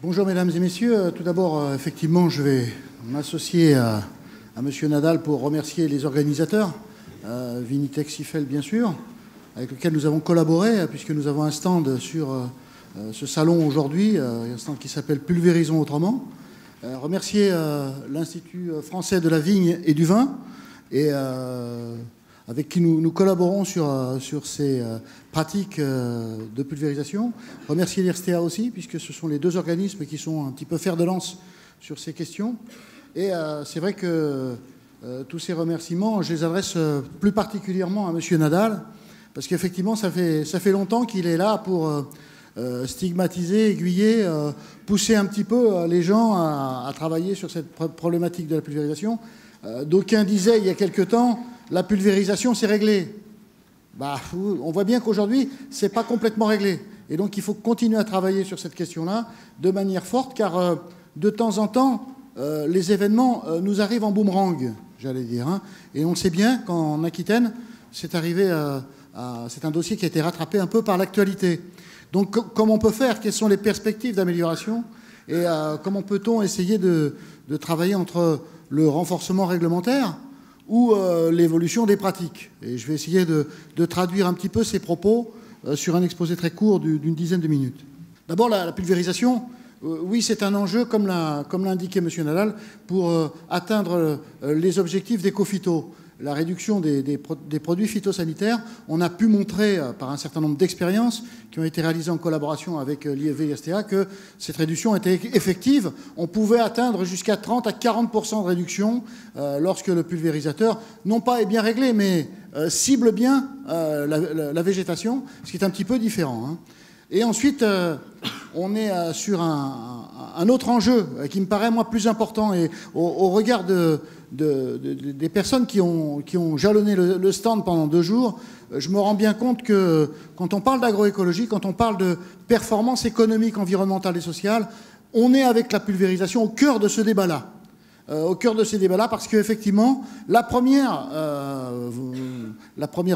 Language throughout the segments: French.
Bonjour mesdames et messieurs. Tout d'abord, effectivement, je vais m'associer à M. Nadal pour remercier les organisateurs, Vinitex IFEL bien sûr, avec lequel nous avons collaboré, puisque nous avons un stand sur ce salon aujourd'hui, un stand qui s'appelle Pulvérisons autrement. Remercier l'Institut français de la vigne et du vin, et avec qui nous collaborons sur ces pratiques de pulvérisation. Remercier l'IRSTEA aussi, puisque ce sont les deux organismes qui sont un petit peu fer de lance sur ces questions. Et c'est vrai que tous ces remerciements, je les adresse plus particulièrement à M. Nadal, parce qu'effectivement, ça fait longtemps qu'il est là pour stigmatiser, aiguiller, pousser un petit peu les gens à travailler sur cette problématique de la pulvérisation. D'aucuns disaient il y a quelque temps, la pulvérisation, c'est réglé. On voit bien qu'aujourd'hui, ce n'est pas complètement réglé. Et donc, il faut continuer à travailler sur cette question-là de manière forte, car de temps en temps, les événements nous arrivent en boomerang, j'allais dire. Hein. Et on sait bien qu'en Aquitaine, c'est arrivé c'est un dossier qui a été rattrapé un peu par l'actualité. Donc, comment on peut faire? Quelles sont les perspectives d'amélioration? Et comment peut-on essayer de travailler entre le renforcement réglementaire ou l'évolution des pratiques? Et je vais essayer de traduire un petit peu ces propos sur un exposé très court d'une dizaine de minutes. D'abord, la pulvérisation, oui, c'est un enjeu, comme l'a indiqué M. Nadal, pour atteindre les objectifs d'éco-phyto. La réduction des produits phytosanitaires, on a pu montrer par un certain nombre d'expériences qui ont été réalisées en collaboration avec l'IFV et l'IRSTEA que cette réduction était effective. On pouvait atteindre jusqu'à 30 à 40% de réduction lorsque le pulvérisateur, non pas est bien réglé, mais cible bien la végétation, ce qui est un petit peu différent. Hein. Et ensuite, on est sur un autre enjeu qui me paraît, moi, plus important. Et au regard des personnes qui ont jalonné le stand pendant 2 jours, je me rends bien compte que quand on parle d'agroécologie, quand on parle de performance économique, environnementale et sociale, on est avec la pulvérisation au cœur de ce débat-là. Parce qu'effectivement, la première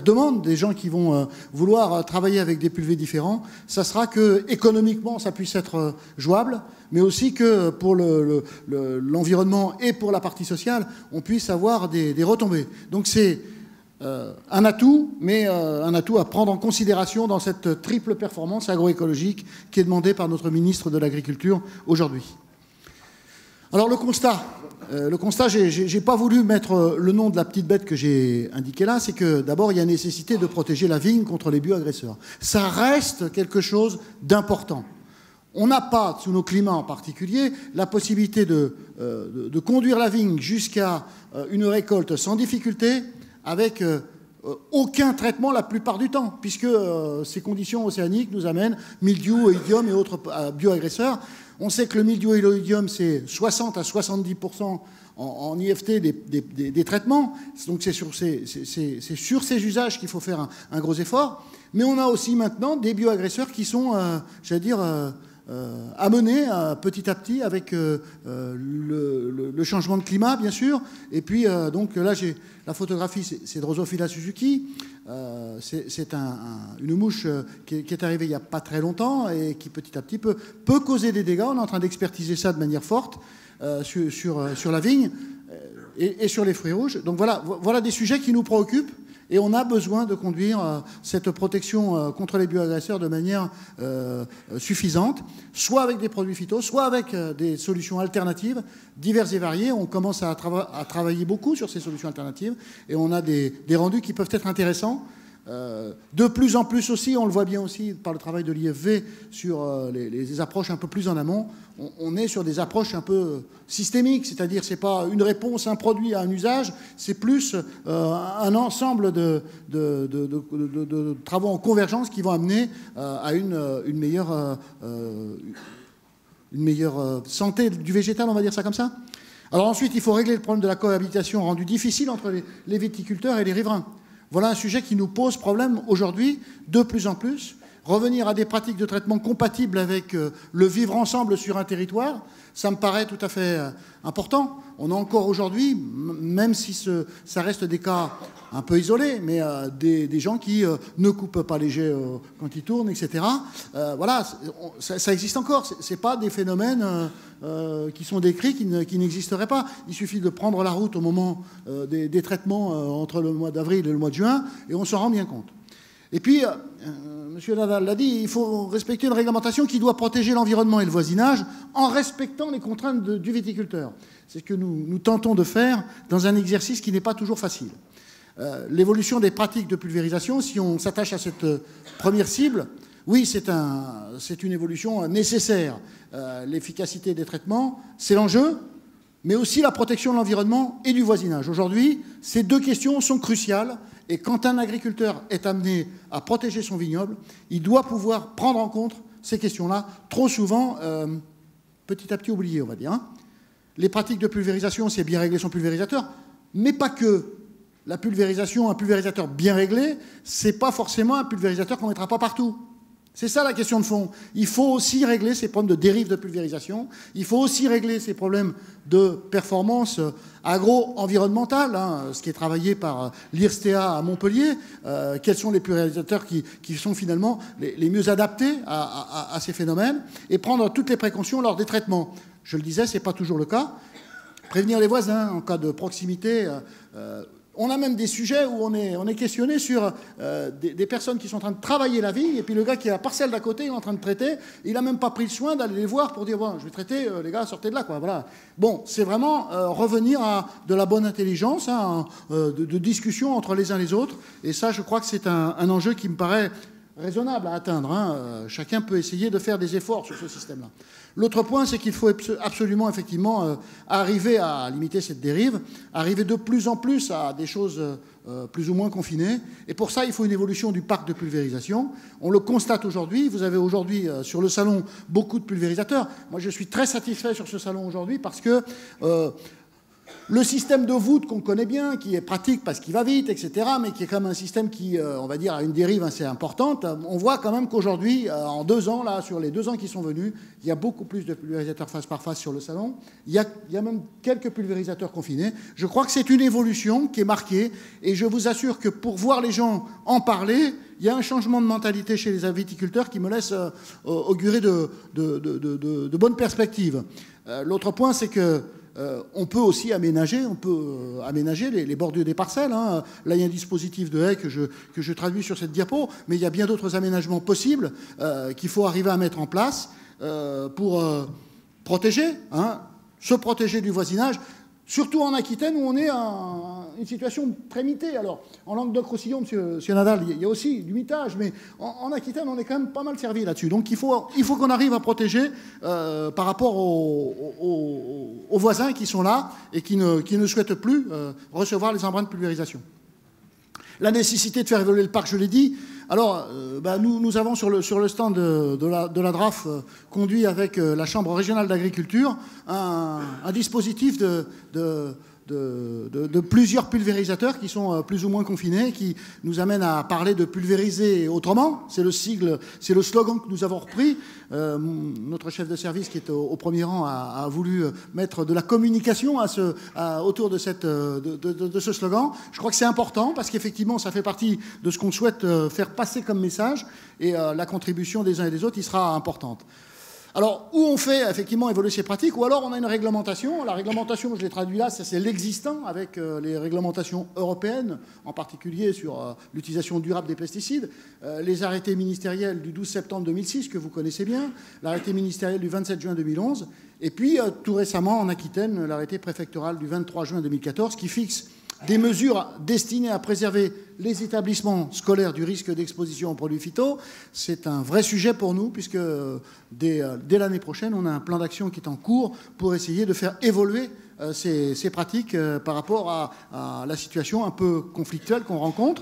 demande des gens qui vont vouloir travailler avec des pulvés différents, ça sera que économiquement ça puisse être jouable, mais aussi que pour l'environnement et pour la partie sociale, on puisse avoir des retombées. Donc c'est un atout, mais un atout à prendre en considération dans cette triple performance agroécologique qui est demandée par notre ministre de l'Agriculture aujourd'hui. Alors le constat, je n'ai pas voulu mettre le nom de la petite bête que j'ai indiqué là, c'est que d'abord il y a nécessité de protéger la vigne contre les bioagresseurs. Ça reste quelque chose d'important. On n'a pas, sous nos climats en particulier, la possibilité de conduire la vigne jusqu'à une récolte sans difficulté avec aucun traitement la plupart du temps, puisque ces conditions océaniques nous amènent mildiou, oïdium et autres bioagresseurs. On sait que le mildiou et l'oïdium, c'est 60 à 70% en IFT des traitements. Donc c'est sur ces usages qu'il faut faire un gros effort. Mais on a aussi maintenant des bioagresseurs qui sont, amenés petit à petit avec le changement de climat, bien sûr. Et puis, donc là, la photographie, c'est Drosophila Suzuki. C'est une mouche qui est arrivée il n'y a pas très longtemps et qui, petit à petit, peut causer des dégâts. On est en train d'expertiser ça de manière forte sur la vigne et sur les fruits rouges. Donc voilà des sujets qui nous préoccupent. Et on a besoin de conduire cette protection contre les bioagresseurs de manière suffisante, soit avec des produits phytos, soit avec des solutions alternatives diverses et variées. On commence à travailler beaucoup sur ces solutions alternatives et on a des rendus qui peuvent être intéressants. De plus en plus aussi, on le voit bien aussi par le travail de l'IFV sur les approches un peu plus en amont, on est sur des approches un peu systémiques, c'est-à-dire c'est pas une réponse, un produit à un usage, c'est plus un ensemble de travaux en convergence qui vont amener à une meilleure santé du végétal, on va dire ça comme ça. Alors ensuite, il faut régler le problème de la cohabitation rendu difficile entre les viticulteurs et les riverains. Voilà un sujet qui nous pose problème aujourd'hui, de plus en plus, revenir à des pratiques de traitement compatibles avec le vivre ensemble sur un territoire, ça me paraît tout à fait important. On a encore aujourd'hui, même si ça reste des cas un peu isolés, mais des gens qui ne coupent pas les jets quand ils tournent, etc. Voilà, ça existe encore. Ce n'est pas des phénomènes qui sont décrits, qui n'existeraient pas. Il suffit de prendre la route au moment des traitements entre le mois d'avril et le mois de juin, et on s'en rend bien compte. Et puis, M. Nadal l'a dit, il faut respecter une réglementation qui doit protéger l'environnement et le voisinage en respectant les contraintes du viticulteur. C'est ce que nous tentons de faire dans un exercice qui n'est pas toujours facile. L'évolution des pratiques de pulvérisation, si on s'attache à cette première cible, oui, c'est une évolution nécessaire. L'efficacité des traitements, c'est l'enjeu, mais aussi la protection de l'environnement et du voisinage. Aujourd'hui, ces deux questions sont cruciales. Et quand un agriculteur est amené à protéger son vignoble, il doit pouvoir prendre en compte ces questions-là, trop souvent petit à petit oubliées, on va dire. Les pratiques de pulvérisation, c'est bien régler son pulvérisateur, mais pas que. La pulvérisation, un pulvérisateur bien réglé, c'est pas forcément un pulvérisateur qu'on ne mettra pas partout. C'est ça la question de fond. Il faut aussi régler ces problèmes de dérive de pulvérisation. Il faut aussi régler ces problèmes de performance agro-environnementale, ce qui est travaillé par l'IRSTEA à Montpellier. Quels sont les pulvérisateurs qui sont finalement les mieux adaptés à ces phénomènes, et prendre toutes les précautions lors des traitements. Je le disais, ce n'est pas toujours le cas. Prévenir les voisins en cas de proximité. On a même des sujets où on est questionné sur des personnes qui sont en train de travailler la vigne, et puis le gars qui a la parcelle d'à côté, il est en train de traiter, il n'a même pas pris le soin d'aller les voir pour dire bon, je vais traiter, les gars, sortez de là, quoi. Voilà. Bon, c'est vraiment revenir à de la bonne intelligence, de discussion entre les uns et les autres, et ça, je crois que c'est un enjeu qui me paraît raisonnable à atteindre. Chacun peut essayer de faire des efforts sur ce système-là. L'autre point, c'est qu'il faut absolument, effectivement, arriver à limiter cette dérive, arriver de plus en plus à des choses plus ou moins confinées. Et pour ça, il faut une évolution du parc de pulvérisation. On le constate aujourd'hui. Vous avez aujourd'hui sur le salon beaucoup de pulvérisateurs. Moi, je suis très satisfait sur ce salon aujourd'hui parce que le système de voûte qu'on connaît bien, qui est pratique parce qu'il va vite, etc., mais qui est quand même un système qui, on va dire, a une dérive assez importante, on voit quand même qu'aujourd'hui, en 2 ans, là, sur les 2 ans qui sont venus, il y a beaucoup plus de pulvérisateurs face par face sur le salon. Il y a même quelques pulvérisateurs confinés. Je crois que c'est une évolution qui est marquée, et je vous assure que pour voir les gens en parler, il y a un changement de mentalité chez les viticulteurs qui me laisse augurer de bonnes perspectives. L'autre point, c'est que on peut aussi aménager, les bordures des parcelles. Là, il y a un dispositif de haie que je traduis sur cette diapo, mais il y a bien d'autres aménagements possibles qu'il faut arriver à mettre en place pour protéger, se protéger du voisinage, surtout en Aquitaine où on est en une situation très mitée. Alors, en Languedoc-Roussillon, monsieur Nadal, il y a aussi du mitage, mais en Aquitaine, on est quand même pas mal servi là-dessus. Donc, il faut qu'on arrive à protéger par rapport aux voisins qui sont là et qui ne souhaitent plus recevoir les embruns de pulvérisation. La nécessité de faire évoluer le parc, je l'ai dit. Alors, nous avons sur le stand de la DRAF conduit avec la Chambre régionale d'agriculture un dispositif de plusieurs pulvérisateurs qui sont plus ou moins confinés, qui nous amènent à parler de pulvériser autrement. C'est le slogan que nous avons repris. Notre chef de service, qui est au premier rang, a voulu mettre de la communication autour de ce slogan. Je crois que c'est important parce qu'effectivement, ça fait partie de ce qu'on souhaite faire passer comme message, et la contribution des uns et des autres y sera importante. Alors, où on fait effectivement évoluer ces pratiques, ou alors on a une réglementation. La réglementation, je l'ai traduit là, c'est l'existant avec les réglementations européennes, en particulier sur l'utilisation durable des pesticides, les arrêtés ministériels du 12 septembre 2006, que vous connaissez bien, l'arrêté ministériel du 27 juin 2011, et puis tout récemment en Aquitaine, l'arrêté préfectoral du 23 juin 2014, qui fixe des mesures destinées à préserver les établissements scolaires du risque d'exposition aux produits phyto. C'est un vrai sujet pour nous, puisque dès l'année prochaine, on a un plan d'action qui est en cours pour essayer de faire évoluer ces pratiques par rapport à la situation un peu conflictuelle qu'on rencontre.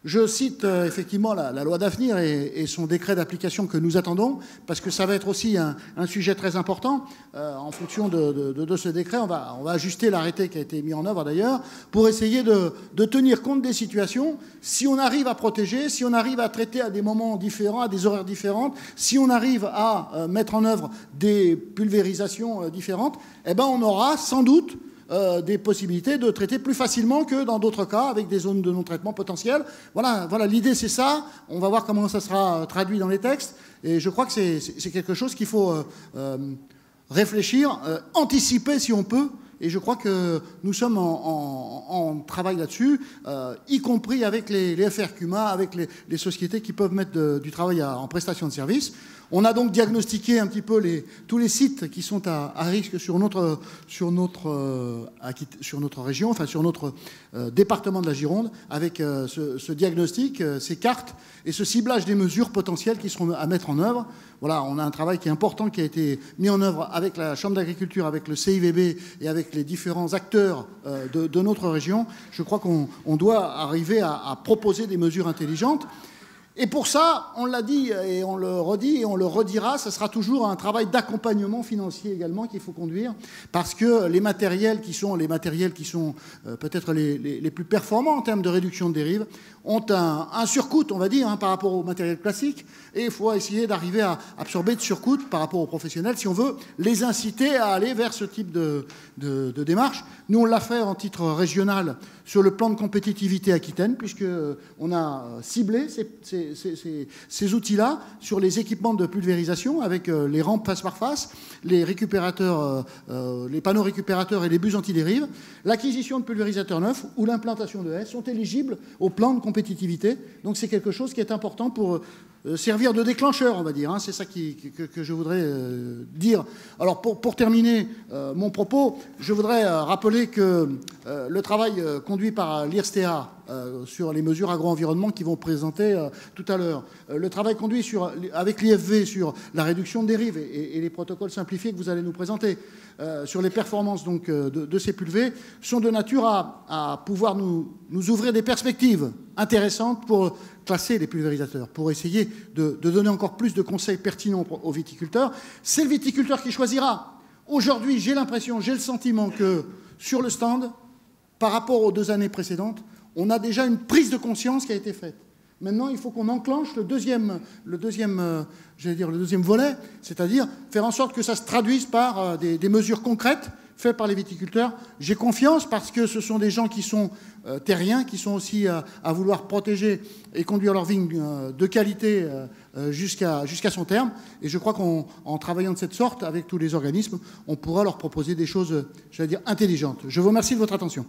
Je cite effectivement la loi d'avenir et son décret d'application que nous attendons, parce que ça va être aussi un sujet très important. En fonction de ce décret, on va ajuster l'arrêté qui a été mis en œuvre d'ailleurs, pour essayer de tenir compte des situations. Si on arrive à protéger, si on arrive à traiter à des moments différents, à des horaires différents, si on arrive à mettre en œuvre des pulvérisations différentes, eh ben on aura sans doute des possibilités de traiter plus facilement que dans d'autres cas, avec des zones de non-traitement potentielles. Voilà, l'idée c'est ça. On va voir comment ça sera traduit dans les textes. Et je crois que c'est quelque chose qu'il faut réfléchir, anticiper si on peut. Et je crois que nous sommes en travail là-dessus, y compris avec les FRQMA, avec les sociétés qui peuvent mettre du travail en prestation de services. On a donc diagnostiqué un petit peu tous les sites qui sont à risque sur notre région, enfin sur notre département de la Gironde, avec ce diagnostic, ces cartes et ce ciblage des mesures potentielles qui seront à mettre en œuvre. Voilà, on a un travail qui est important, qui a été mis en œuvre avec la Chambre d'agriculture, avec le CIVB et avec les différents acteurs de notre région. Je crois qu'on doit arriver à proposer des mesures intelligentes. Et pour ça, on l'a dit et on le redit et on le redira, ce sera toujours un travail d'accompagnement financier également qu'il faut conduire, parce que les matériels qui sont peut-être les plus performants en termes de réduction de dérives ont un surcoût, on va dire, par rapport au matériel classique, et il faut essayer d'arriver à absorber de surcoût par rapport aux professionnels si on veut les inciter à aller vers ce type de démarche. Nous, on l'a fait en titre régional sur le plan de compétitivité Aquitaine, puisqu'on a ciblé ces outils-là sur les équipements de pulvérisation avec les rampes face par face, les récupérateurs, les panneaux récupérateurs et les bus antidérives. L'acquisition de pulvérisateurs neufs ou l'implantation de haies sont éligibles au plan de compétitivité. Donc c'est quelque chose qui est important pour servir de déclencheur, on va dire. C'est ça que je voudrais dire. Alors pour terminer mon propos, je voudrais rappeler que le travail conduit par l'IRSTEA sur les mesures agro-environnement qui vont présenter tout à l'heure, le travail conduit avec l'IFV sur la réduction de dérives et les protocoles simplifiés que vous allez nous présenter sur les performances donc, de ces pulvés sont de nature à pouvoir nous ouvrir des perspectives intéressantes pour classer les pulvérisateurs, pour essayer de donner encore plus de conseils pertinents aux viticulteurs. C'est le viticulteur qui choisira. Aujourd'hui, j'ai l'impression, j'ai le sentiment que sur le stand, par rapport aux 2 années précédentes, on a déjà une prise de conscience qui a été faite. Maintenant, il faut qu'on enclenche le deuxième volet, c'est-à-dire faire en sorte que ça se traduise par des mesures concrètes faites par les viticulteurs. J'ai confiance parce que ce sont des gens qui sont terriens, qui sont aussi à vouloir protéger et conduire leur vigne de qualité jusqu'à son terme. Et je crois qu'en travaillant de cette sorte avec tous les organismes, on pourra leur proposer des choses, j'allais dire, intelligentes. Je vous remercie de votre attention.